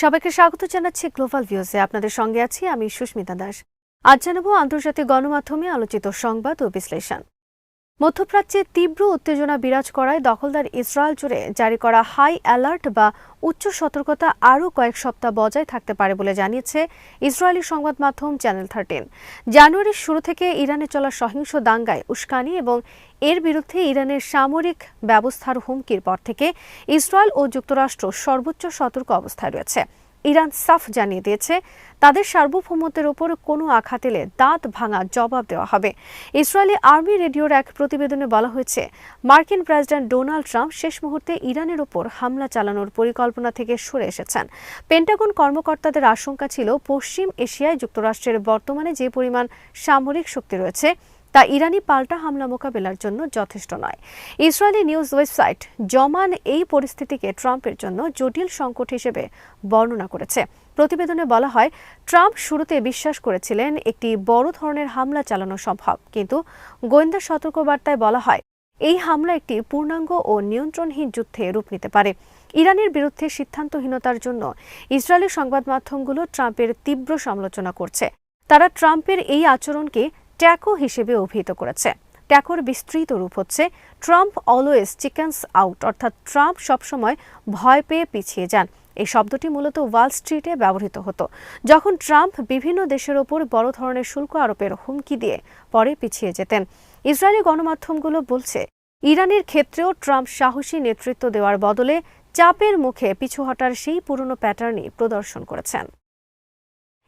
সবাইকে স্বাগত জানাচ্ছি গ্লোবাল ভিউজে। আপনাদের সঙ্গে আছি আমি সুস্মিতা দাস। আজ জানাবো আন্তর্জাতিক গণমাধ্যমে আলোচিত সংবাদ ও বিশ্লেষণ। মধ্যপ্রাচ্যে তীব্র উত্তেজনা বিরাজ করায় দখলদার ইসরায়েল জুড়ে জারি করা হাই অ্যালার্ট বা উচ্চ সতর্কতা আরও কয়েক সপ্তাহ বজায় থাকতে পারে বলে জানিয়েছে ইসরায়েলি সংবাদ মাধ্যম চ্যানেল 13। জানুয়ারির শুরু থেকে ইরানে চলা সহিংস দাঙ্গায় উস্কানি এবং এর বিরুদ্ধে ইরানের সামরিক ব্যবস্থার হুমকির পর থেকে ইসরায়েল ও যুক্তরাষ্ট্র সর্বোচ্চ সতর্ক অবস্থায় রয়েছে। ইরান সাফ জানিয়ে দিয়েছে তাদের সার্বভৌমত্বের ওপর কোনো আঘাত এলে দাঁত ভাঙা জবাব দেওয়া হবে। ইসরায়েলি আর্মি রেডিওর এক প্রতিবেদনে বলা হয়েছে, মার্কিন প্রেসিডেন্ট ডোনাল্ড ট্রাম্প শেষ মুহূর্তে ইরানের ওপর হামলা চালানোর পরিকল্পনা থেকে সরে এসেছেন। পেন্টাগন কর্মকর্তাদের আশঙ্কা ছিল পশ্চিম এশিয়ায় যুক্তরাষ্ট্রের বর্তমানে যে পরিমাণ সামরিক শক্তি রয়েছে তা ইরানি পাল্টা হামলা মোকাবেলার জন্য যথেষ্ট নয়। ইসরায়েলি নিউজ ওয়েবসাইট জমান এই পরিস্থিতিকে ট্রাম্পের জন্য জটিল সংকট হিসেবে বর্ণনা করেছে। প্রতিবেদনে বলা হয়, ট্রাম্প শুরুতে বিশ্বাস করেছিলেন একটি বড় ধরনের হামলা চালানো সম্ভব, কিন্তু গোয়েন্দা সতর্কবার্তায় বলা হয় এই হামলা একটি পূর্ণাঙ্গ ও নিয়ন্ত্রণহীন যুদ্ধে রূপ নিতে পারে। ইরানের বিরুদ্ধে সিদ্ধান্তহীনতার জন্য ইসরায়েলি সংবাদ মাধ্যমগুলো ট্রাম্পের তীব্র সমালোচনা করছে। তারা ট্রাম্পের এই আচরণকে ট্যাকো হিসেবে অভিহিত করেছে। ট্যাকোর বিস্তৃত রূপ হচ্ছে ট্রাম্প অলওয়েজ চিকেন্স আউট, অর্থাৎ ট্রাম্প সবসময় ভয় পেয়ে পিছিয়ে যান। এই শব্দটি মূলত ওয়াল স্ট্রিটে ব্যবহৃত হতো, যখন ট্রাম্প বিভিন্ন দেশের ওপর বড় ধরনের শুল্ক আরোপের হুমকি দিয়ে পরে পিছিয়ে যেতেন। ইসরায়েলি গণমাধ্যমগুলো বলছে, ইরানের ক্ষেত্রেও ট্রাম্প সাহসী নেতৃত্ব দেওয়ার বদলে চাপের মুখে পিছু হটার সেই পুরনো প্যাটার্নই প্রদর্শন করেছেন।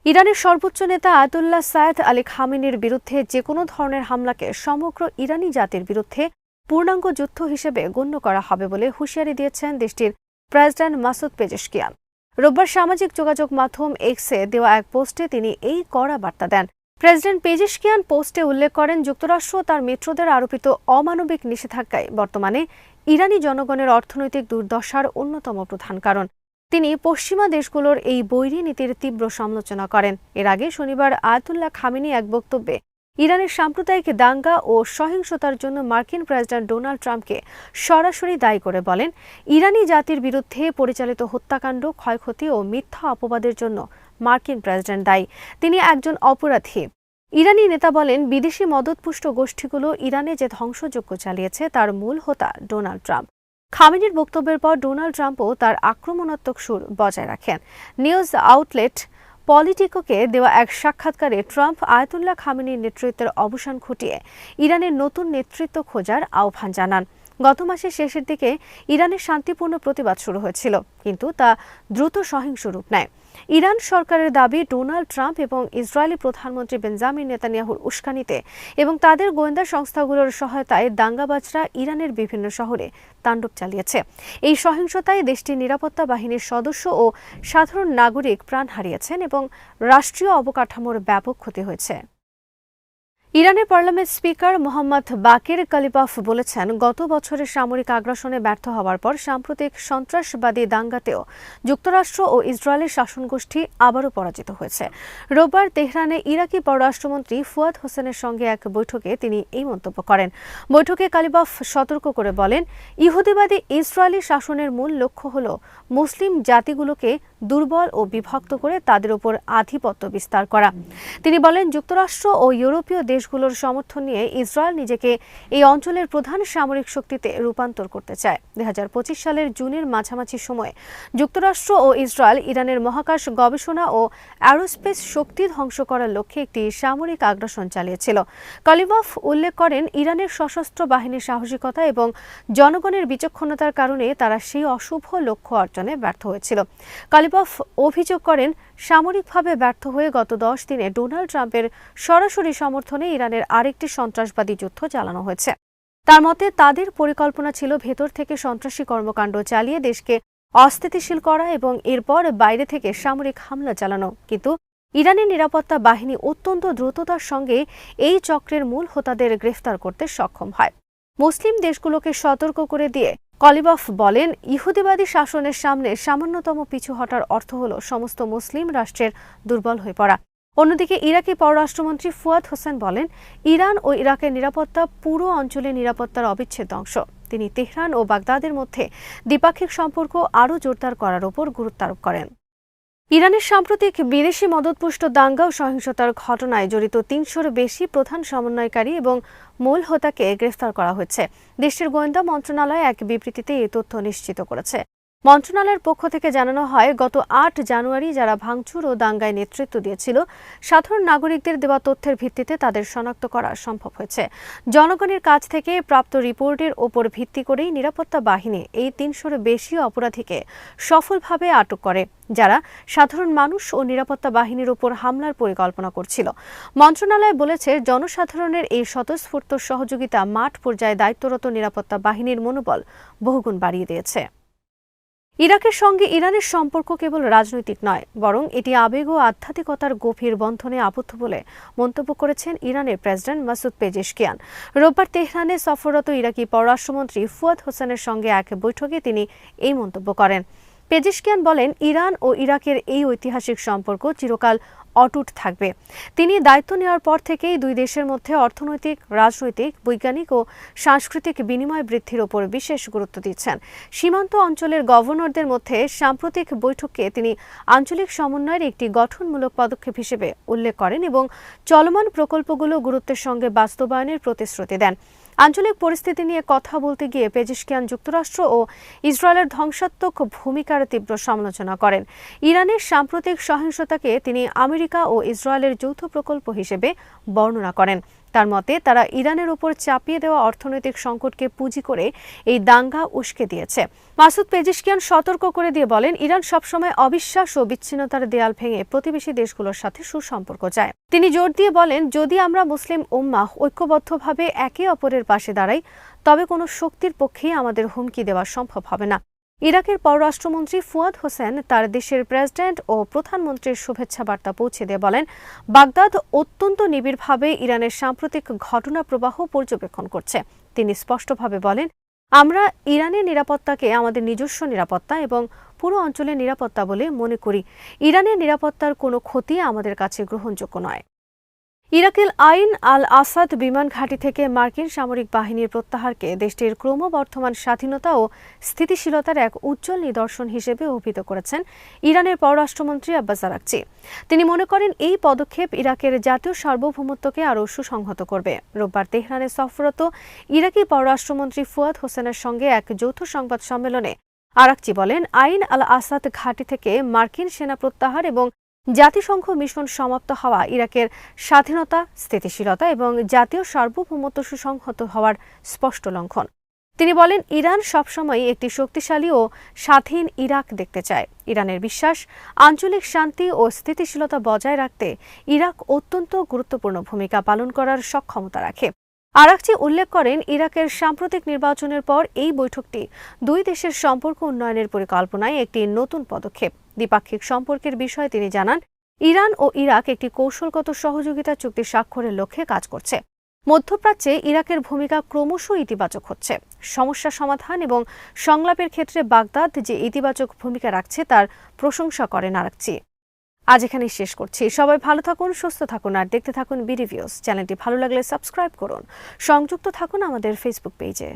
ইরানের সর্বোচ্চ নেতা আয়াতুল্লাহ সাইয়েদ আলী খামেনির বিরুদ্ধে যে কোনো ধরনের হামলাকে সমগ্র ইরানি জাতির বিরুদ্ধে পূর্ণাঙ্গ যুদ্ধ হিসেবে গণ্য করা হবে বলে হুঁশিয়ারি দিয়েছেন দেশটির প্রেসিডেন্ট মাসুদ পেজেশকিয়ান। রোববার সামাজিক যোগাযোগ মাধ্যম এক্সে দেওয়া এক পোস্টে তিনি এই কড়া বার্তা দেন। প্রেসিডেন্ট পেজেশকিয়ান পোস্টে উল্লেখ করেন, যুক্তরাষ্ট্র তার মিত্রদের আরোপিত অমানবিক নিষেধাজ্ঞায় বর্তমানে ইরানি জনগণের অর্থনৈতিক দুর্দশার অন্যতম প্রধান কারণ। তিনি পশ্চিমা দেশগুলোর এই বৈরী নীতির তীব্র সমালোচনা করেন। এর আগে শনিবার আয়াতুল্লাহ খামেনি এক বক্তব্যে ইরানের সাম্প্রদায়িক দাঙ্গা ও সহিংসতার জন্য মার্কিন প্রেসিডেন্ট ডোনাল্ড ট্রাম্পকে সরাসরি দায়ী করে বলেন, ইরানি জাতির বিরুদ্ধে পরিচালিত হত্যাকাণ্ড, ক্ষয়ক্ষতি ও মিথ্যা অপবাদের জন্য মার্কিন প্রেসিডেন্ট দায়ী। তিনি একজন অপরাধী। ইরানি নেতা বলেন, বিদেশি মদতপুষ্ট গোষ্ঠীগুলো ইরানে যে ধ্বংসযজ্ঞ চালিয়েছে তার মূল হোতা ডোনাল্ড ট্রাম্প। খামেনির বক্তব্যের পর ডোনাল্ড ট্রাম্পও তার আক্রমণাত্মক সুর বজায় রাখেন। নিউজ আউটলেট পলিটিকোকে দেওয়া এক সাক্ষাৎকারে ট্রাম্প আয়াতুল্লাহ খামেনির নেতৃত্বের অবসান ঘটিয়ে ইরানের নতুন নেতৃত্ব খোঁজার আহ্বান জানান। গত মাসের শেষের দিকে ইরানের শান্তিপূর্ণ প্রতিবাদ শুরু হয়েছিল, কিন্তু তা দ্রুত সহিংস রূপ নেয়। ইরান সরকারের দাবি, ডোনাল্ড ট্রাম্প এবং ইসরায়েলি প্রধানমন্ত্রী বেঞ্জামিন নেতানিয়াহুর উস্কানিতে এবং তাদের গোয়েন্দা সংস্থাগুলোর সহায়তায় দাঙ্গাবাজরা ইরানের বিভিন্ন শহরে তাণ্ডব চালিয়েছে। এই সহিংসতায় দেশটির নিরাপত্তা বাহিনীর সদস্য ও সাধারণ নাগরিক প্রাণ হারিয়েছেন এবং রাষ্ট্রীয় অবকাঠামোর ব্যাপক ক্ষতি হয়েছে। ইরানের পার্লামেন্ট স্পিকার মোহাম্মদ বাকির কালিবাফ বলেছেন, গত বছরের সামরিক আগ্রাসনে ব্যর্থ হওয়ার পর সাম্প্রতিক সন্ত্রাসবাদী দাঙ্গাতেও যুক্তরাষ্ট্র ও ইসরায়েলের শাসনগোষ্ঠী আবারও পরাজিত হয়েছে। রোববার তেহরানে ইরাকি পররাষ্ট্রমন্ত্রী ফুয়াদ হোসেনের সঙ্গে এক বৈঠকে তিনি এই মন্তব্য করেন। বৈঠকে কালিবাফ সতর্ক করে বলেন, ইহুদিবাদী ইসরায়েলি শাসনের মূল লক্ষ্য হল মুসলিম জাতিগুলোকে দুর্বল ও বিভক্ত করে তাদের উপর আধিপত্য বিস্তার করা। তিনি বলেন, যুক্তরাষ্ট্র ও ইউরোপীয় দেশগুলোর সমর্থন নিয়ে ইসরায়েল নিজেকে এই অঞ্চলের প্রধান সামরিক শক্তিতে রূপান্তর করতে চায়। 2025 সালের জুনের মাঝামাঝি সময়ে যুক্তরাষ্ট্র ও ইসরায়েল ইরানের মহাকাশ গবেষণা ও অ্যারোস্পেস শক্তি ধ্বংস করার লক্ষ্যে একটি সামরিক আগ্রাসন চালিয়েছিল। কালিবাফ উল্লেখ করেন, ইরানের সশস্ত্র বাহিনীর সাহসিকতা এবং জনগণের বিচক্ষণতার কারণে তারা সেই অশুভ লক্ষ্য অর্জনে ব্যর্থ হয়েছিল। কালিবাফ অভিযোগ করেন, সামরিকভাবে ব্যর্থ হয়ে গত 10 দিনে ডোনাল্ড ট্রাম্পের সরাসরি সমর্থনে ইরানের আরেকটি সন্ত্রাসবাদী যুদ্ধ চালানো হয়েছে। তার মতে, তাদের পরিকল্পনা ছিল ভেতর থেকে সন্ত্রাসী কর্মকাণ্ড চালিয়ে দেশকে অস্থিতিশীল করা এবং এরপর বাইরে থেকে সামরিক হামলা চালানো। কিন্তু ইরানের নিরাপত্তা বাহিনী অত্যন্ত দ্রুততার সঙ্গে এই চক্রের মূল হোতাদের গ্রেফতার করতে সক্ষম হয়। মুসলিম দেশগুলোকে সতর্ক করে দিয়ে কালিবাফ বলেন, ইহুদিবাদী শাসনের সামনে সামান্যতম পিছু হটার অর্থ হল সমস্ত মুসলিম রাষ্ট্রের দুর্বল হয়ে পড়া। অন্যদিকে ইরাকি পররাষ্ট্রমন্ত্রী ফুয়াদ হোসেন বলেন, ইরান ও ইরাকের নিরাপত্তা পুরো অঞ্চলের নিরাপত্তার অবিচ্ছেদ্য অংশ। তিনি তেহরান ও বাগদাদের মধ্যে দ্বিপাক্ষিক সম্পর্ক আরও জোরদার করার উপর গুরুত্ব আরোপ করেন। ইরানের সাম্প্রতিক বিদেশি মদতপুষ্ট দাঙ্গা ও সহিংসতার ঘটনায় জড়িত ৩০০-র বেশি প্রধান সমন্বয়কারী এবং মূল হোতাকে গ্রেফতার করা হয়েছে। দেশটির গোয়েন্দা মন্ত্রণালয় এক বিবৃতিতে এই তথ্য নিশ্চিত করেছে। মন্ত্রণালয়ের পক্ষ থেকে জানানো হয়, গত ৮ জানুয়ারি যারা ভাঙচুর ও দাঙ্গায় নেতৃত্ব দিয়েছিল, সাধারণ নাগরিকদের দেওয়া তথ্যের ভিত্তিতে তাদের শনাক্ত করা সম্ভব হয়েছে। জনগণের কাছ থেকে প্রাপ্ত রিপোর্টের ওপর ভিত্তি করেই নিরাপত্তা বাহিনী এই ৩০০-র বেশি অপরাধীকে সফলভাবে আটক করে, যারা সাধারণ মানুষ ও নিরাপত্তা বাহিনীর উপর হামলার পরিকল্পনা করছিল। মন্ত্রণালয় বলেছে, জনসাধারণের এই স্বতঃস্ফূর্ত সহযোগিতা মাঠ পর্যায়ে দায়িত্বরত নিরাপত্তা বাহিনীর মনোবল বহুগুণ বাড়িয়ে দিয়েছে। ইরাকের সঙ্গে ইরানের সম্পর্ক কেবল রাজনৈতিক নয়, বরং এটি আবেগ ও আধ্যাত্মিকতার গভীর বন্ধনে আবদ্ধ বলে মন্তব্য করেছেন ইরানের প্রেসিডেন্ট মাসুদ পেজেশকিয়ান। রোববার তেহরানে সফররত ইরাকি পররাষ্ট্রমন্ত্রী ফুয়াদ হোসেনের সঙ্গে এক বৈঠকে তিনি এই মন্তব্য করেন। পেজেশকিয়ান বলেন, ইরান ও ইরাকের এই ঐতিহাসিক সম্পর্ক চিরকাল অটুট থাকবে। তিনি দায়িত্ব নেওয়ার পর থেকেই দুই দেশের মধ্যে অর্থনৈতিক, রাজনৈতিক, বৈজ্ঞানিক ও সাংস্কৃতিক বিনিময় বৃদ্ধির ওপর বিশেষ গুরুত্ব দিচ্ছেন। সীমান্ত অঞ্চলের গভর্নরদের মধ্যে সাম্প্রতিক বৈঠককে তিনি আঞ্চলিক সমন্বয়ের একটি গঠনমূলক পদক্ষেপ হিসেবে উল্লেখ করেন এবং চলমান প্রকল্পগুলো গুরুত্বের সঙ্গে বাস্তবায়নের প্রতিশ্রুতি দেন। আঞ্চলিক পরিস্থিতি নিয়ে কথা বলতে গিয়ে পেজেশকিয়ান যুক্তরাষ্ট্র ও ইসরায়েলের ধ্বংসাত্মক ভূমিকার তীব্র সমালোচনা করেন। ইরানের সাম্প্রতিক সহিংসতাকে তিনি আমেরিকা ও ইসরায়েলের যৌথ প্রকল্প হিসেবে বর্ণনা করেন। তার মতে, তারা ইরানের উপর চাপিয়ে দেওয়া অর্থনৈতিক সংকটকে পুঁজি করে এই দাঙ্গা উস্কে দিয়েছে। মাসুদ পেজেশকিয়ান সতর্ক করে দিয়ে বলেন, ইরান সবসময় অবিশ্বাস ও বিচ্ছিন্নতার দেয়াল ভেঙে প্রতিবেশী দেশগুলোর সাথে সুসম্পর্ক চায়। তিনি জোর দিয়ে বলেন, যদি আমরা মুসলিম উম্মাহ ঐক্যবদ্ধভাবে একে অপরের পাশে দাঁড়াই, তবে কোনো শক্তির পক্ষেই আমাদের হুমকি দেওয়া সম্ভব হবে না। ইরাকের পররাষ্ট্রমন্ত্রী ফুয়াদ হোসেন তার দেশের প্রেসিডেন্ট ও প্রধানমন্ত্রীর শুভেচ্ছা বার্তা পৌঁছে দিয়ে বলেন, বাগদাদ অত্যন্ত নিবিড়ভাবে ইরানের সাম্প্রতিক ঘটনা প্রবাহ পর্যবেক্ষণ করছে। তিনি স্পষ্টভাবে বলেন, আমরা ইরানের নিরাপত্তাকে আমাদের নিজস্ব নিরাপত্তা এবং পুরো অঞ্চলের নিরাপত্তা বলে মনে করি। ইরানের নিরাপত্তার কোনো ক্ষতি আমাদের কাছে গ্রহণযোগ্য নয়। ইরাকের আইন আল আসাদ বিমান ঘাঁটি থেকে মার্কিন সামরিক বাহিনীর প্রত্যাহারকে দেশটির ক্রমবর্ধমান স্বাধীনতা ও স্থিতিশীলতার এক উজ্জ্বল নিদর্শন হিসেবে অভিহিত করেছেন ইরানের পররাষ্ট্রমন্ত্রী আব্বাস আরাগচি। তিনি মনে করেন, এই পদক্ষেপ ইরাকের জাতীয় সার্বভৌমত্বকে আরও সুসংহত করবে। রোববার তেহরানে সফররত ইরাকি পররাষ্ট্রমন্ত্রী ফুয়াদ হোসেনের সঙ্গে এক যৌথ সংবাদ সম্মেলনে আরাগচি বলেন, আইন আল আসাদ ঘাঁটি থেকে মার্কিন সেনা প্রত্যাহার এবং জাতিসংঘ মিশন সমাপ্ত হওয়া ইরাকের স্বাধীনতা, স্থিতিশীলতা এবং জাতীয় সার্বভৌমত্ব সুসংহত হওয়ার স্পষ্ট লঙ্ঘন। তিনি বলেন, ইরান সবসময় একটি শক্তিশালী ও স্বাধীন ইরাক দেখতে চায়। ইরানের বিশ্বাস, আঞ্চলিক শান্তি ও স্থিতিশীলতা বজায় রাখতে ইরাক অত্যন্ত গুরুত্বপূর্ণ ভূমিকা পালন করার সক্ষমতা রাখে। আরাগচি উল্লেখ করেন, ইরাকের সাম্প্রতিক নির্বাচনের পর এই বৈঠকটি দুই দেশের সম্পর্ক উন্নয়নের পরিকল্পনায় একটি নতুন পদক্ষেপ। দ্বিপাক্ষিক সম্পর্কের বিষয়ে তিনি জানান, ইরান ও ইরাক একটি কৌশলগত সহযোগিতা চুক্তি স্বাক্ষরের লক্ষ্যে কাজ করছে। মধ্যপ্রাচ্যে ইরাকের ভূমিকা ক্রমশ ইতিবাচক হচ্ছে। সমস্যা সমাধান এবং সংলাপের ক্ষেত্রে বাগদাদ যে ইতিবাচক ভূমিকা রাখছে তার প্রশংসা করেন আরাগচি। আজ এখানেই শেষ করছি। সবাই ভালো থাকুন, সুস্থ থাকুন আর দেখতে থাকুন বিডি ভিউজ। চ্যানেলটি ভালো লাগলে সাবস্ক্রাইব করুন। সংযুক্ত থাকুন আমাদের ফেসবুক পেজে।